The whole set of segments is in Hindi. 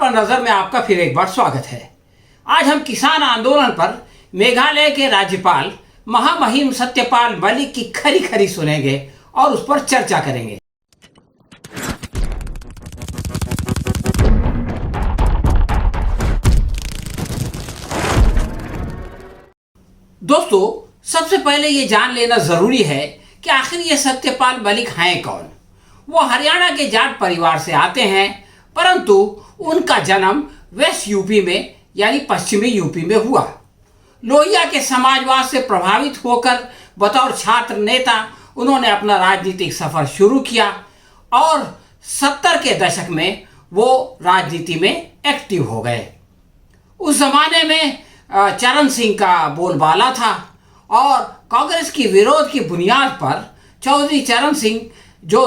पर नजर में आपका फिर एक बार स्वागत है। आज हम किसान आंदोलन पर मेघालय के राज्यपाल महामहिम सत्यपाल मलिक की खरी खरी सुनेंगे और उस पर चर्चा करेंगे। दोस्तों, सबसे पहले ये जान लेना जरूरी है कि आखिर ये सत्यपाल मलिक हैं कौन। वो हरियाणा के जाट परिवार से आते हैं, परंतु उनका जन्म वेस्ट यूपी में यानी पश्चिमी यूपी में हुआ। लोहिया के समाजवाद से प्रभावित होकर बतौर छात्र नेता उन्होंने अपना राजनीतिक सफर शुरू किया और 70 के दशक में वो राजनीति में एक्टिव हो गए। उस जमाने में चरण सिंह का बोलबाला था और कांग्रेस की विरोध की बुनियाद पर चौधरी चरण सिंह जो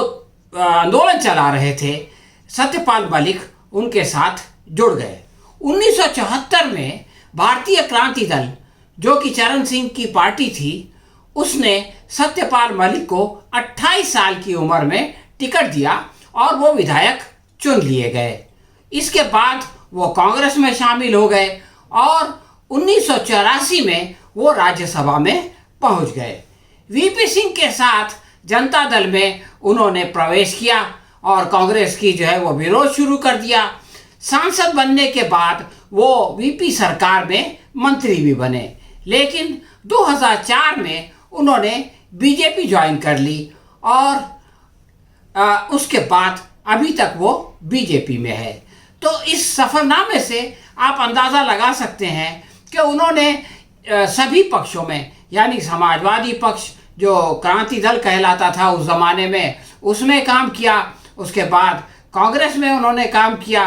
आंदोलन चला रहे थे, सत्यपाल मलिक उनके साथ जुड़ गए। 1974 में भारतीय क्रांति दल, जो कि चरण सिंह की पार्टी थी, उसने सत्यपाल मलिक को 28 साल की उम्र में टिकट दिया और वो विधायक चुन लिए गए। इसके बाद वो कांग्रेस में शामिल हो गए और 1984 में वो राज्यसभा में पहुंच गए। वीपी सिंह के साथ जनता दल में उन्होंने प्रवेश किया और कांग्रेस की वो विरोध शुरू कर दिया। सांसद बनने के बाद वो वीपी सरकार में मंत्री भी बने, लेकिन 2004 में उन्होंने बीजेपी ज्वाइन कर ली और उसके बाद अभी तक वो बीजेपी में है। तो इस सफरनामे से आप अंदाज़ा लगा सकते हैं कि उन्होंने सभी पक्षों में, यानी समाजवादी पक्ष जो क्रांति दल कहलाता था उस ज़माने में, उसमें काम किया। उसके बाद कांग्रेस में उन्होंने काम किया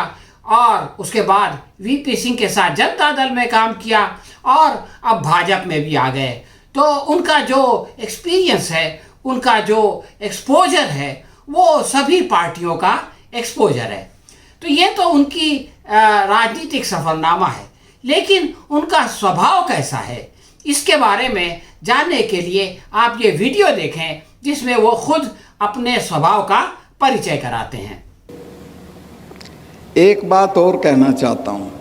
और उसके बाद वीपी सिंह के साथ जनता दल में काम किया और अब भाजपा में भी आ गए। तो उनका जो एक्सपीरियंस है, उनका जो एक्सपोजर है, वो सभी पार्टियों का एक्सपोजर है। तो ये तो उनकी राजनीतिक सफरनामा है, लेकिन उनका स्वभाव कैसा है, इसके बारे में जानने के लिए आप ये वीडियो देखें जिसमें वो खुद अपने स्वभाव का परिचय कराते हैं। एक बात और कहना चाहता हूँ।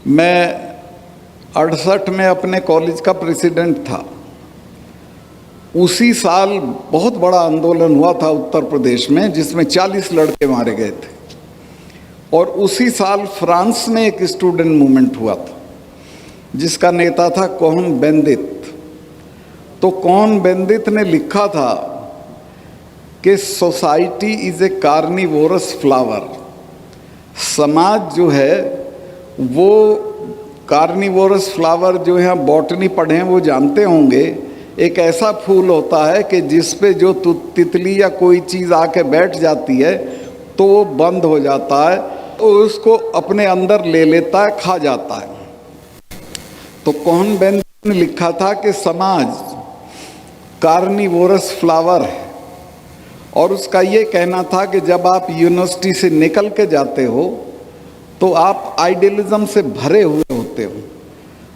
मैं 68 में अपने कॉलेज का प्रेसिडेंट था। उसी साल बहुत बड़ा आंदोलन हुआ था उत्तर प्रदेश में, जिसमें 40 लड़के मारे गए थे। और उसी साल फ्रांस में एक स्टूडेंट मूवमेंट हुआ था जिसका नेता था कोहन बेंदित। तो कोहन बेंदित ने लिखा था कि society is a carnivorous flower. समाज जो है वो कार्निवोरस फ्लावर, जो है बॉटनी पढ़े हैं वो जानते होंगे, एक ऐसा फूल होता है कि जिस पे जो तितली या कोई चीज़ आके बैठ जाती है तो वो बंद हो जाता है, तो उसको अपने अंदर ले लेता है, खा जाता है। तो कोहन बेंदित ने लिखा था कि समाज कार्निवोरस फ्लावर है और उसका ये कहना था कि जब आप यूनिवर्सिटी से निकल के जाते हो तो आप आइडियलिज्म से भरे हुए होते हो।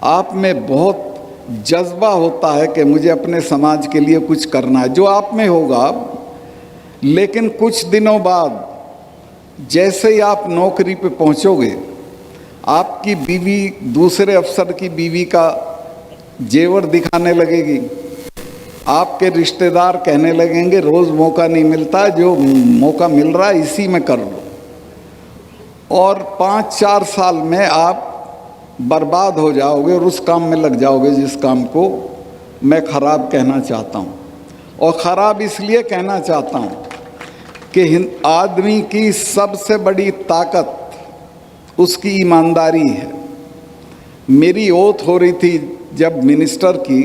आप में बहुत जज्बा होता है कि मुझे अपने समाज के लिए कुछ करना है, जो आप में होगा। लेकिन कुछ दिनों बाद जैसे ही आप नौकरी पे पहुंचोगे, आपकी बीवी दूसरे अफसर की बीवी का जेवर दिखाने लगेगी। आपके रिश्तेदार कहने लगेंगे रोज़ मौका नहीं मिलता, जो मौका मिल रहा है इसी में कर लो। और 5-4 साल में आप बर्बाद हो जाओगे और उस काम में लग जाओगे जिस काम को मैं ख़राब कहना चाहता हूँ। और ख़राब इसलिए कहना चाहता हूँ कि आदमी की सबसे बड़ी ताकत उसकी ईमानदारी है। मेरी ओथ हो रही थी जब मिनिस्टर की,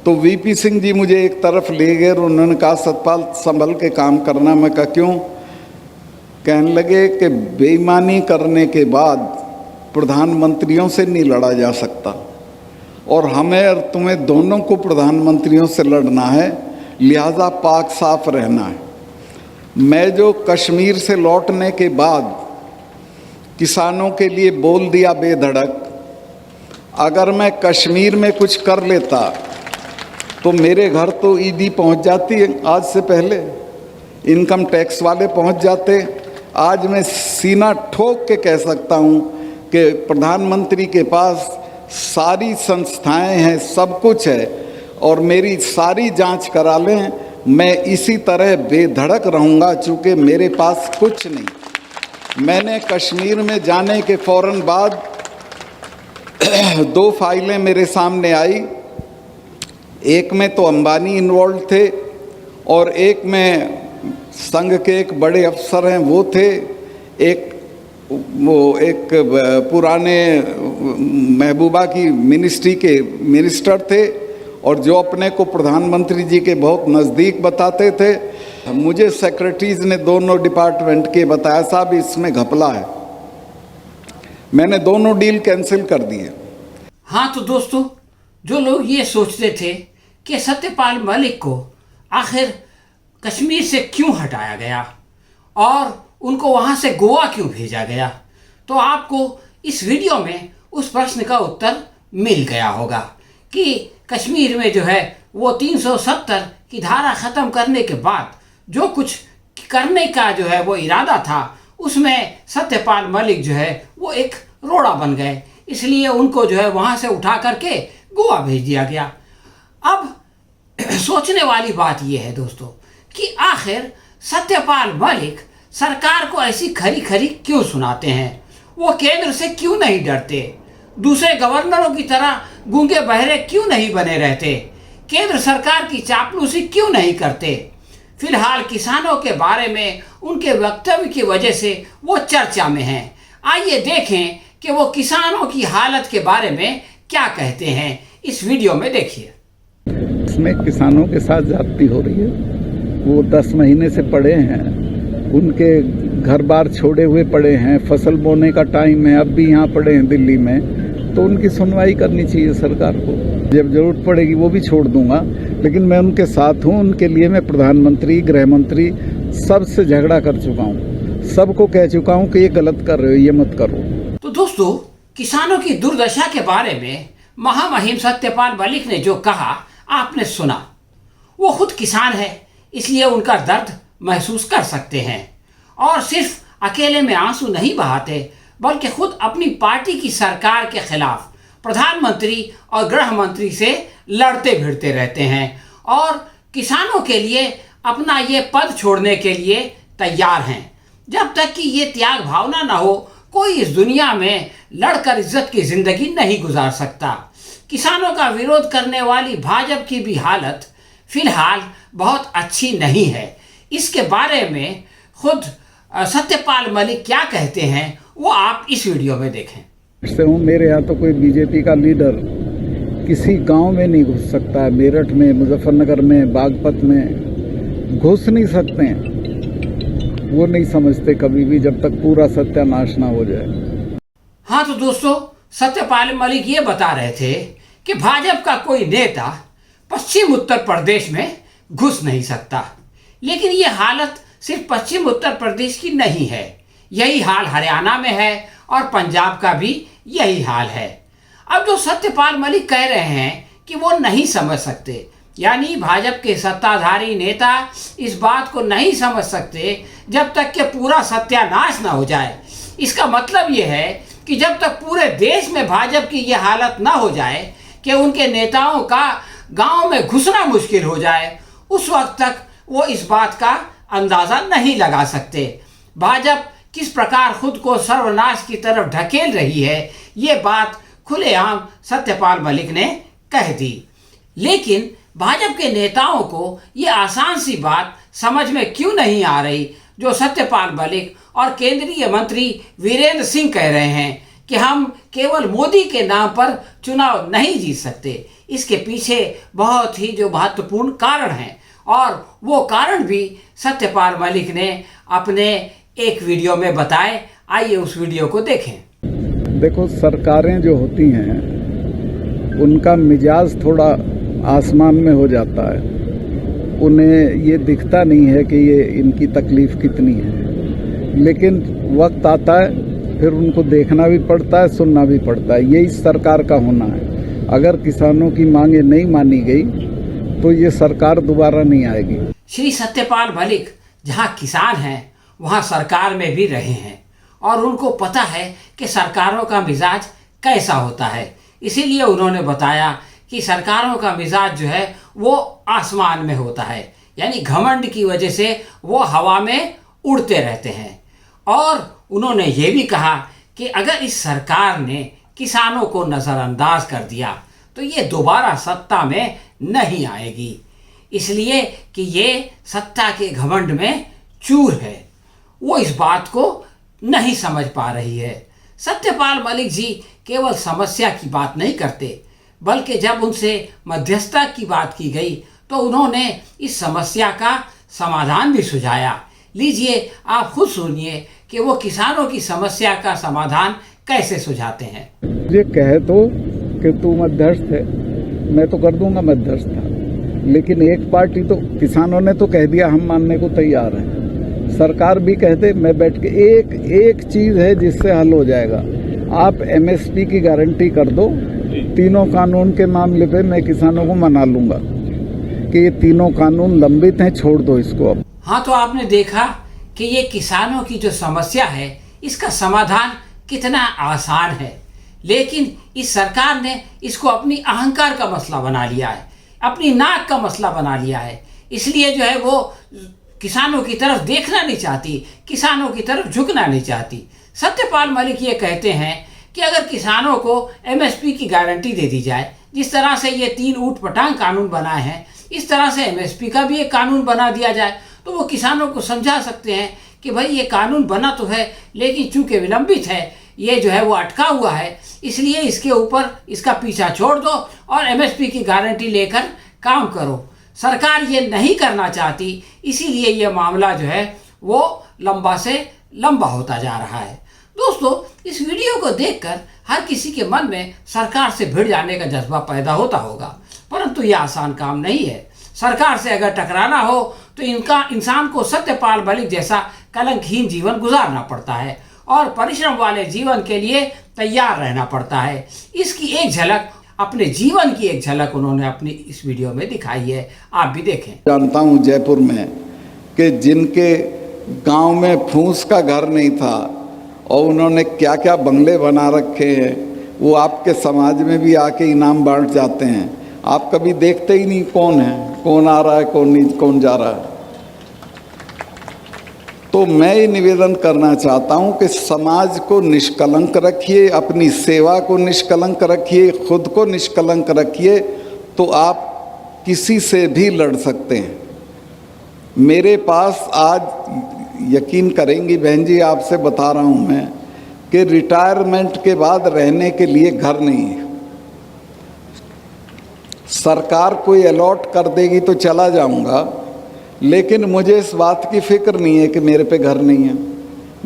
तो वीपी सिंह जी मुझे एक तरफ ले गए और उन्होंने कहा सतपाल संभल के काम करना। मैं कहा क्यों? कहने लगे कि बेईमानी करने के बाद प्रधानमंत्रियों से नहीं लड़ा जा सकता और हमें और तुम्हें दोनों को प्रधानमंत्रियों से लड़ना है, लिहाजा पाक साफ रहना है। मैं जो कश्मीर से लौटने के बाद किसानों के लिए बोल दिया बेधड़क, अगर मैं कश्मीर में कुछ कर लेता तो मेरे घर तो ईडी पहुंच जाती है। आज से पहले इनकम टैक्स वाले पहुंच जाते, आज मैं सीना ठोक के कह सकता हूँ कि प्रधानमंत्री के पास सारी संस्थाएं हैं, सब कुछ है, और मेरी सारी जांच करा लें, मैं इसी तरह बेधड़क रहूँगा, चूँकि मेरे पास कुछ नहीं। मैंने कश्मीर में जाने के फ़ौरन बाद 2 फाइलें मेरे सामने आई। एक में तो अंबानी इन्वॉल्व थे और एक में संघ के एक बड़े अफसर हैं वो थे, एक पुराने महबूबा की मिनिस्ट्री के मिनिस्टर थे, और जो अपने को प्रधानमंत्री जी के बहुत नज़दीक बताते थे। मुझे सेक्रेटरीज ने दोनों डिपार्टमेंट के बताया, साहब इसमें घपला है। मैंने दोनों डील कैंसिल कर दिए। हाँ तो दोस्तों, जो लोग ये सोचते थे कि सत्यपाल मलिक को आखिर कश्मीर से क्यों हटाया गया और उनको वहाँ से गोवा क्यों भेजा गया, तो आपको इस वीडियो में उस प्रश्न का उत्तर मिल गया होगा कि कश्मीर में जो है वो 370 की धारा ख़त्म करने के बाद जो कुछ करने का जो है वो इरादा था, उसमें सत्यपाल मलिक जो है वो एक रोड़ा बन गए, इसलिए उनको जो है वहाँ से उठा करके गोवा भेज दिया गया। अब सोचने वाली बात यह है दोस्तों कि आखिर सत्यपाल मलिक सरकार को ऐसी खरी खरी क्यों सुनाते हैं, वो केंद्र से क्यों नहीं डरते, दूसरे गवर्नरों की तरह गूंगे बहरे क्यों नहीं बने रहते, केंद्र सरकार की चापलूसी क्यों नहीं करते। फिलहाल किसानों के बारे में उनके वक्तव्य की वजह से वो चर्चा में हैं। आइए देखें कि वो किसानों की हालत के बारे में क्या कहते हैं, इस वीडियो में देखिए। इसमें किसानों के साथ जाती हो रही है। वो 10 महीने से पड़े हैं, उनके घर बार छोड़े हुए पड़े हैं, फसल बोने का टाइम है, अब भी यहाँ पड़े हैं दिल्ली में, तो उनकी सुनवाई करनी चाहिए सरकार को। जब जरूरत पड़ेगी वो भी छोड़ दूंगा, लेकिन मैं उनके साथ हूँ। उनके लिए मैं प्रधानमंत्री, गृह मंत्री सबसे झगड़ा कर चुका हूँ, सबको कह चुका हूँ कि ये गलत कर रहे हो, ये मत करो। तो दोस्तों, किसानों की दुर्दशा के बारे में महामहिम सत्यपाल मलिक ने जो कहा आपने सुना। वो खुद किसान है, इसलिए उनका दर्द महसूस कर सकते हैं, और सिर्फ अकेले में आंसू नहीं बहाते बल्कि खुद अपनी पार्टी की सरकार के खिलाफ प्रधानमंत्री और गृह मंत्री से लड़ते भिड़ते रहते हैं, और किसानों के लिए अपना ये पद छोड़ने के लिए तैयार हैं। जब तक कि ये त्याग भावना ना हो, कोई इस दुनिया में लड़कर इज्जत की जिंदगी नहीं गुजार सकता। किसानों का विरोध करने वाली भाजपा की भी हालत फिलहाल बहुत अच्छी नहीं है। इसके बारे में खुद सत्यपाल मलिक क्या कहते हैं वो आप इस वीडियो में देखें। मेरे यहाँ तो कोई बीजेपी का लीडर किसी गांव में नहीं घुस सकता है। मेरठ में, मुजफ्फरनगर में, बागपत में घुस नहीं सकते हैं। वो नहीं समझते कभी भी जब तक पूरा सत्यानाश ना हो जाए। हाँ तो दोस्तों, सत्यपाल मलिक ये बता रहे थे कि भाजपा का कोई नेता पश्चिम उत्तर प्रदेश में घुस नहीं सकता, लेकिन ये हालत सिर्फ पश्चिम उत्तर प्रदेश की नहीं है, यही हाल हरियाणा में है और पंजाब का भी यही हाल है। अब जो सत्यपाल मलिक कह रहे हैं कि वो नहीं समझ सकते, यानी भाजपा के सत्ताधारी नेता इस बात को नहीं समझ सकते जब तक कि पूरा सत्यानाश ना हो जाए। इसका मतलब ये है कि जब तक पूरे देश में भाजपा की ये हालत ना हो जाए कि उनके नेताओं का गांव में घुसना मुश्किल हो जाए, उस वक्त तक वो इस बात का अंदाज़ा नहीं लगा सकते। भाजपा किस प्रकार खुद को सर्वनाश की तरफ ढकेल रही है, ये बात खुलेआम सत्यपाल मलिक ने कह दी। लेकिन भाजपा के नेताओं को ये आसान सी बात समझ में क्यों नहीं आ रही, जो सत्यपाल मलिक और केंद्रीय मंत्री वीरेंद्र सिंह कह रहे हैं कि हम केवल मोदी के नाम पर चुनाव नहीं जीत सकते। इसके पीछे बहुत ही जो महत्वपूर्ण कारण हैं, और वो कारण भी सत्यपाल मलिक ने अपने एक वीडियो में बताए। आइए उस वीडियो को देखें। देखो, सरकारें जो होती हैं उनका मिजाज थोड़ा आसमान में हो जाता है। उन्हें ये दिखता नहीं है कि ये इनकी तकलीफ़ कितनी है, लेकिन वक्त आता है फिर उनको देखना भी पड़ता है, सुनना भी पड़ता है। यही सरकार का होना है। अगर किसानों की मांगे नहीं मानी गई तो ये सरकार दोबारा नहीं आएगी। श्री सत्यपाल मलिक जहां किसान हैं वहाँ सरकार में भी रहे हैं और उनको पता है कि सरकारों का मिजाज कैसा होता है। इसीलिए उन्होंने बताया कि सरकारों का मिजाज जो है वो आसमान में होता है, यानी घमंड की वजह से वो हवा में उड़ते रहते हैं। और उन्होंने ये भी कहा कि अगर इस सरकार ने किसानों को नज़रअंदाज कर दिया तो ये दोबारा सत्ता में नहीं आएगी, इसलिए कि ये सत्ता के घमंड में चूर है। वो इस बात को नहीं समझ पा रही है। सत्यपाल मलिक जी केवल समस्या की बात नहीं करते, बल्कि जब उनसे मध्यस्थता की बात की गई तो उन्होंने इस समस्या का समाधान भी सुझाया। लीजिए आप खुद सुनिए कि वो किसानों की समस्या का समाधान कैसे सुझाते हैं। ये कहे तो कि तू मध्यस्थ है, मैं तो कर दूंगा मध्यस्थता, लेकिन एक पार्टी तो किसानों ने तो कह दिया हम मानने को तैयार है, सरकार भी कहते मैं बैठ के एक चीज़ है जिससे हल हो जाएगा, आप एमएसपी की गारंटी कर दो। तीनों कानून के मामले पे मैं किसानों को मना लूंगा कि ये तीनों कानून लंबित हैं, छोड़ दो इसको अब। हाँ, तो आपने देखा कि ये किसानों की जो समस्या है इसका समाधान कितना आसान है, लेकिन इस सरकार ने इसको अपनी अहंकार का मसला बना लिया है, अपनी नाक का मसला बना लिया है। इसलिए जो है वो किसानों की तरफ देखना नहीं चाहती, किसानों की तरफ झुकना नहीं चाहती। सत्यपाल मलिक ये कहते हैं कि अगर किसानों को एमएसपी की गारंटी दे दी जाए, जिस तरह से ये 3 ऊट पटांग कानून बनाए हैं, इस तरह से एमएसपी का भी एक कानून बना दिया जाए तो वो किसानों को समझा सकते हैं कि भाई ये कानून बना तो है, लेकिन चूंकि विलंबित है, ये जो है वो अटका हुआ है, इसलिए इसके ऊपर इसका पीछा छोड़ दो और एमएसपी की गारंटी लेकर काम करो। सरकार ये नहीं करना चाहती, इसीलिए ये मामला जो है वो लंबा से लंबा होता जा रहा है। दोस्तों, इस वीडियो को देखकर हर किसी के मन में सरकार से भिड़ जाने का जज्बा पैदा होता होगा, परंतु ये आसान काम नहीं है। सरकार से अगर टकराना हो तो इंसान को सत्यपाल मलिक जैसा कलंकहीन जीवन गुजारना पड़ता है और परिश्रम वाले जीवन के लिए तैयार रहना पड़ता है। इसकी एक झलक, अपने जीवन की एक झलक उन्होंने अपनी इस वीडियो में दिखाई है, आप भी देखें। जानता हूँ जयपुर में कि जिनके गांव में फूस का घर नहीं था और उन्होंने क्या क्या बंगले बना रखे हैं, वो आपके समाज में भी आके इनाम बांट जाते हैं। आप कभी देखते ही नहीं कौन है, कौन आ रहा है, कौन नहीं, कौन जा रहा है। तो मैं ये निवेदन करना चाहता हूँ कि समाज को निष्कलंक रखिए, अपनी सेवा को निष्कलंक रखिए, खुद को निष्कलंक रखिए, तो आप किसी से भी लड़ सकते हैं। मेरे पास आज, यकीन करेंगी बहन जी, आपसे बता रहा हूँ मैं कि रिटायरमेंट के बाद रहने के लिए घर नहीं है। सरकार कोई अलॉट कर देगी तो चला जाऊँगा, लेकिन मुझे इस बात की फिक्र नहीं है कि मेरे पे घर नहीं है।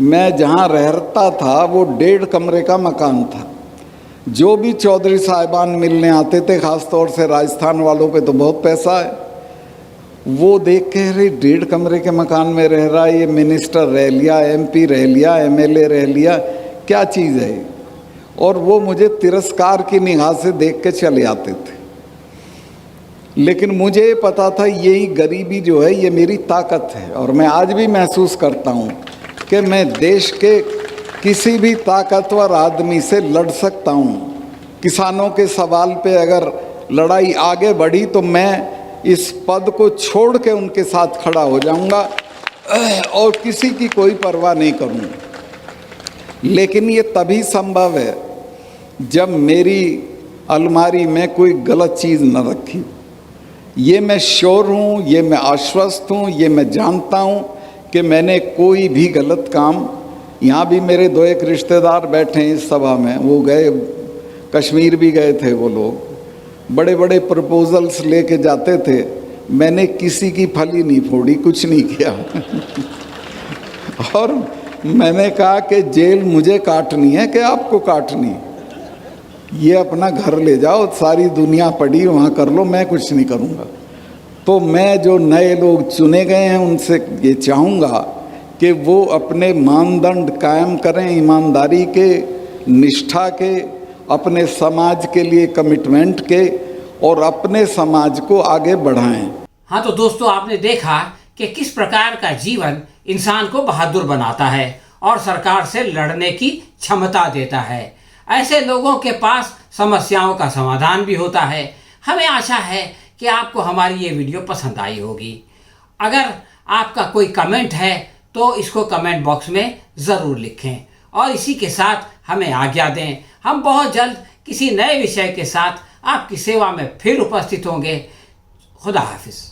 मैं जहाँ रहता था वो 1.5 कमरे का मकान था। जो भी चौधरी साहिबान मिलने आते थे, ख़ास तौर से राजस्थान वालों पे तो बहुत पैसा है, वो देख के अरे 1.5 कमरे के मकान में रह रहा है, ये मिनिस्टर रह लिया, एमपी रह लिया, एमएलए रह लिया, क्या चीज़ है। और वो मुझे तिरस्कार की निगाह से देख के चले आते थे। लेकिन मुझे पता था यही गरीबी जो है ये मेरी ताकत है, और मैं आज भी महसूस करता हूँ कि मैं देश के किसी भी ताकतवर आदमी से लड़ सकता हूँ। किसानों के सवाल पे अगर लड़ाई आगे बढ़ी तो मैं इस पद को छोड़ के उनके साथ खड़ा हो जाऊँगा और किसी की कोई परवाह नहीं करूँगा। लेकिन ये तभी संभव है जब मेरी अलमारी में कोई गलत चीज़ न रखी। ये मैं श्योर हूँ, ये मैं आश्वस्त हूँ, ये मैं जानता हूँ कि मैंने कोई भी गलत काम, यहाँ भी मेरे 2-1 रिश्तेदार बैठे हैं इस सभा में, वो गए कश्मीर भी गए थे, वो लोग बड़े बड़े प्रपोजल्स लेके जाते थे, मैंने किसी की फली नहीं फोड़ी, कुछ नहीं किया और मैंने कहा कि जेल मुझे काटनी है कि आपको काटनी, ये अपना घर ले जाओ, सारी दुनिया पड़ी वहाँ कर लो, मैं कुछ नहीं करूँगा। तो मैं जो नए लोग चुने गए हैं उनसे ये चाहूँगा कि वो अपने मानदंड कायम करें, ईमानदारी के, निष्ठा के, अपने समाज के लिए कमिटमेंट के, और अपने समाज को आगे बढ़ाएं। हाँ, तो दोस्तों आपने देखा कि किस प्रकार का जीवन इंसान को बहादुर बनाता है और सरकार से लड़ने की क्षमता देता है। ऐसे लोगों के पास समस्याओं का समाधान भी होता है। हमें आशा है कि आपको हमारी ये वीडियो पसंद आई होगी। अगर आपका कोई कमेंट है तो इसको कमेंट बॉक्स में ज़रूर लिखें और इसी के साथ हमें आज्ञा दें। हम बहुत जल्द किसी नए विषय के साथ आपकी सेवा में फिर उपस्थित होंगे। खुदा हाफिज़।